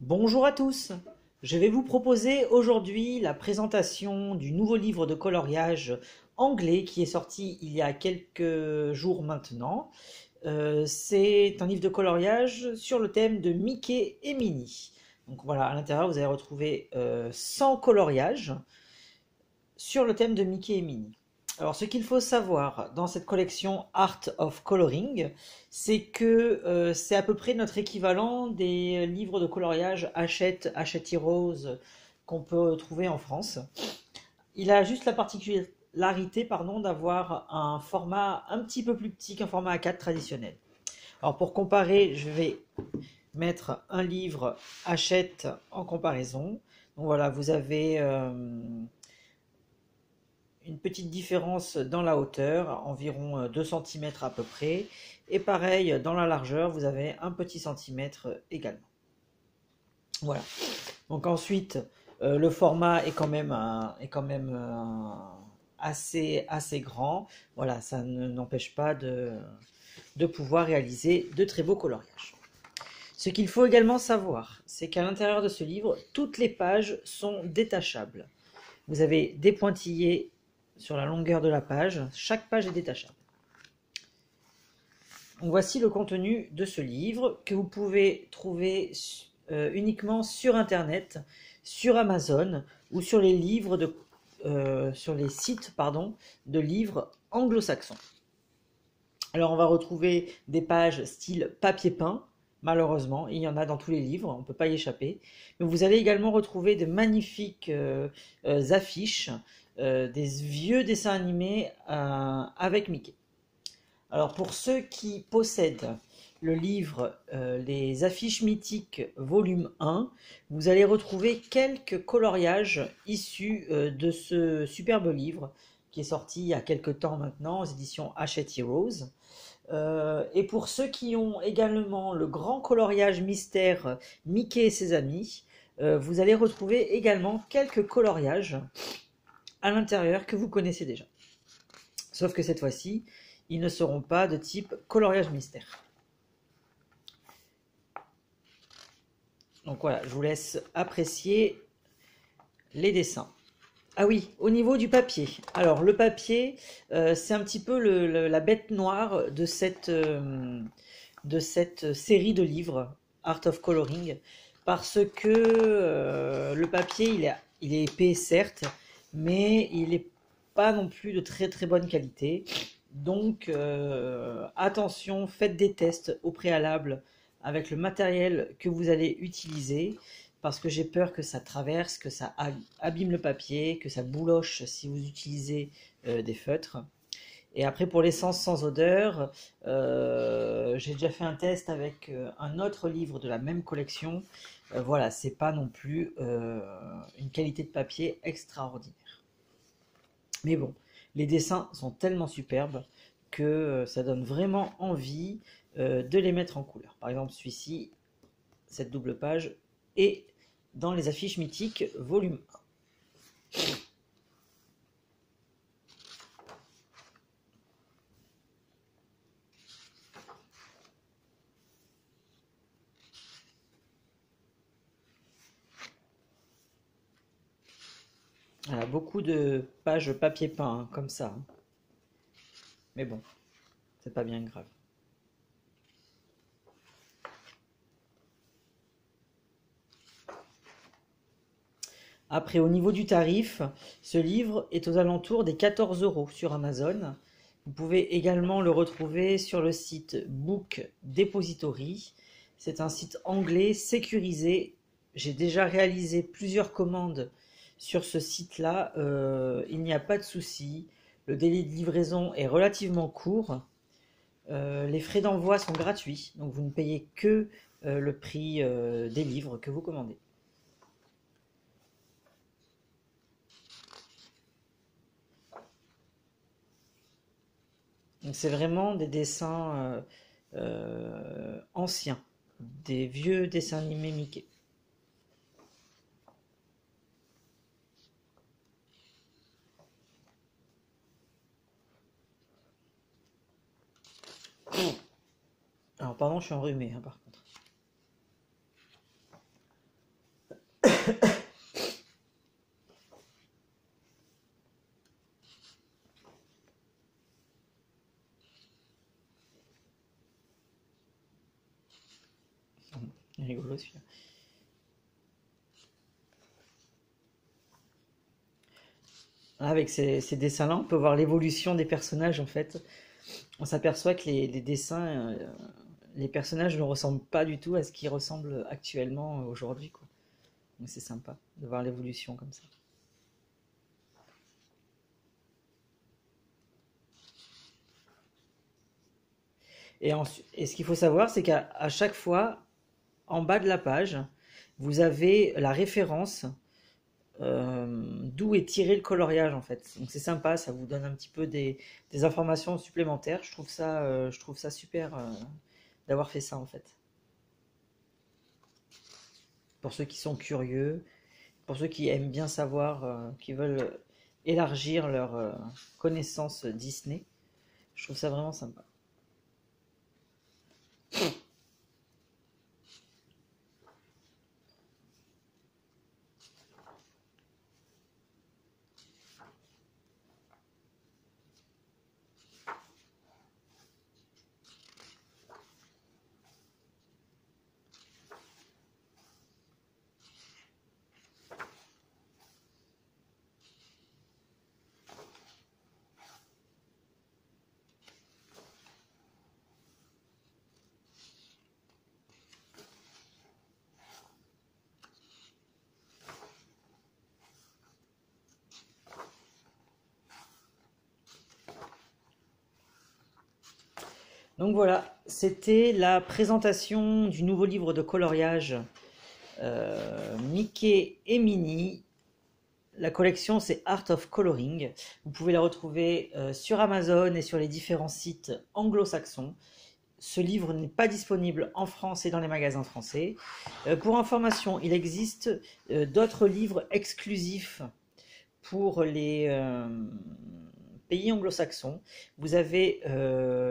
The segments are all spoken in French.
Bonjour à tous, je vais vous proposer aujourd'hui la présentation du nouveau livre de coloriage anglais qui est sorti il y a quelques jours maintenant. C'est un livre de coloriage sur le thème de Mickey et Minnie. Donc voilà, à l'intérieur vous allez retrouver 100 coloriages sur le thème de Mickey et Minnie. Alors, ce qu'il faut savoir dans cette collection Art of Coloring, c'est que c'est à peu près notre équivalent des livres de coloriage Hachette Heroes qu'on peut trouver en France. Il a juste la particularité, pardon, d'avoir un format un petit peu plus petit qu'un format A4 traditionnel. Alors, pour comparer, je vais mettre un livre Hachette en comparaison. Donc voilà, vous avez une petite différence dans la hauteur, environ 2 cm à peu près. Et pareil, dans la largeur, vous avez un petit centimètre également. Voilà. Donc ensuite, le format est quand même, assez grand. Voilà, ça n'empêche pas de pouvoir réaliser de très beaux coloriages. Ce qu'il faut également savoir, c'est qu'à l'intérieur de ce livre, toutes les pages sont détachables. Vous avez des pointillés sur la longueur de la page. Chaque page est détachable. Donc voici le contenu de ce livre que vous pouvez trouver uniquement sur Internet, sur Amazon ou sur les sur les sites de livres anglo-saxons. Alors on va retrouver des pages style papier peint. Malheureusement, il y en a dans tous les livres, on ne peut pas y échapper. Mais vous allez également retrouver de magnifiques affiches, des vieux dessins animés avec Mickey. Alors pour ceux qui possèdent le livre Les affiches mythiques volume 1, vous allez retrouver quelques coloriages issus de ce superbe livre qui est sorti il y a quelques temps maintenant aux éditions Hachette Heroes. Et pour ceux qui ont également le grand coloriage mystère Mickey et ses amis, vous allez retrouver également quelques coloriages à l'intérieur que vous connaissez déjà. Sauf que cette fois-ci, ils ne seront pas de type coloriage mystère. Donc voilà, je vous laisse apprécier les dessins. Ah oui, au niveau du papier. Alors le papier, c'est un petit peu la bête noire de cette série de livres, Art of Coloring, parce que le papier, il est épais certes, mais il n'est pas non plus de très très bonne qualité. Donc attention, faites des tests au préalable avec le matériel que vous allez utiliser, parce que j'ai peur que ça traverse, que ça abîme le papier, que ça bouloche si vous utilisez des feutres. Et après pour l'essence sans odeur, j'ai déjà fait un test avec un autre livre de la même collection. Voilà, c'est pas non plus une qualité de papier extraordinaire. Mais bon, les dessins sont tellement superbes que ça donne vraiment envie de les mettre en couleur. Par exemple, celui-ci, cette double page, est dans les affiches mythiques volume 1. Voilà, beaucoup de pages papier peint, hein, comme ça. Hein. Mais bon, c'est pas bien grave. Après, au niveau du tarif, ce livre est aux alentours des 14 € sur Amazon. Vous pouvez également le retrouver sur le site Book Depository. C'est un site anglais sécurisé. J'ai déjà réalisé plusieurs commandes sur ce site-là. Il n'y a pas de souci. Le délai de livraison est relativement court. Les frais d'envoi sont gratuits, donc vous ne payez que le prix des livres que vous commandez. Donc c'est vraiment des dessins anciens, des vieux dessins animés Mickey. Alors pardon, je suis enrhumé hein, par contre. rigolo celui-là. Avec ces dessins-là, on peut voir l'évolution des personnages en fait. On s'aperçoit que les dessins, les personnages ne ressemblent pas du tout à ce qu'ils ressemblent actuellement aujourd'hui, quoi. Donc c'est sympa de voir l'évolution comme ça. Et ce qu'il faut savoir, c'est qu'à chaque fois, en bas de la page, vous avez la référence d'où est tiré le coloriage en fait. Donc c'est sympa, ça vous donne un petit peu des informations supplémentaires. Je trouve ça super d'avoir fait ça en fait. Pour ceux qui sont curieux, pour ceux qui aiment bien savoir, qui veulent élargir leur connaissance Disney, je trouve ça vraiment sympa. Donc voilà, c'était la présentation du nouveau livre de coloriage Mickey et Minnie. La collection, c'est Art of Coloring. Vous pouvez la retrouver sur Amazon et sur les différents sites anglo-saxons. Ce livre n'est pas disponible en France et dans les magasins français. Pour information, il existe d'autres livres exclusifs pour les pays anglo-saxons. Vous avez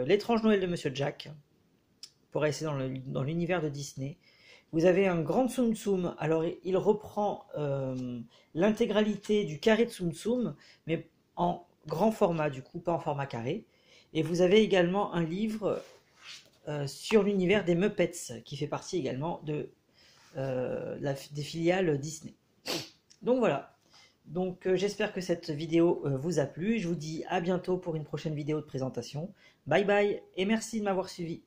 L'étrange Noël de Monsieur Jack, pour rester dans l'univers de Disney. Vous avez un grand Tsum Tsum. Alors, il reprend l'intégralité du carré de Tsum Tsum, mais en grand format, du coup, pas en format carré. Et vous avez également un livre sur l'univers des Muppets, qui fait partie également des filiales Disney. Donc voilà. Donc j'espère que cette vidéo vous a plu. Je vous dis à bientôt pour une prochaine vidéo de présentation. Bye bye et merci de m'avoir suivi.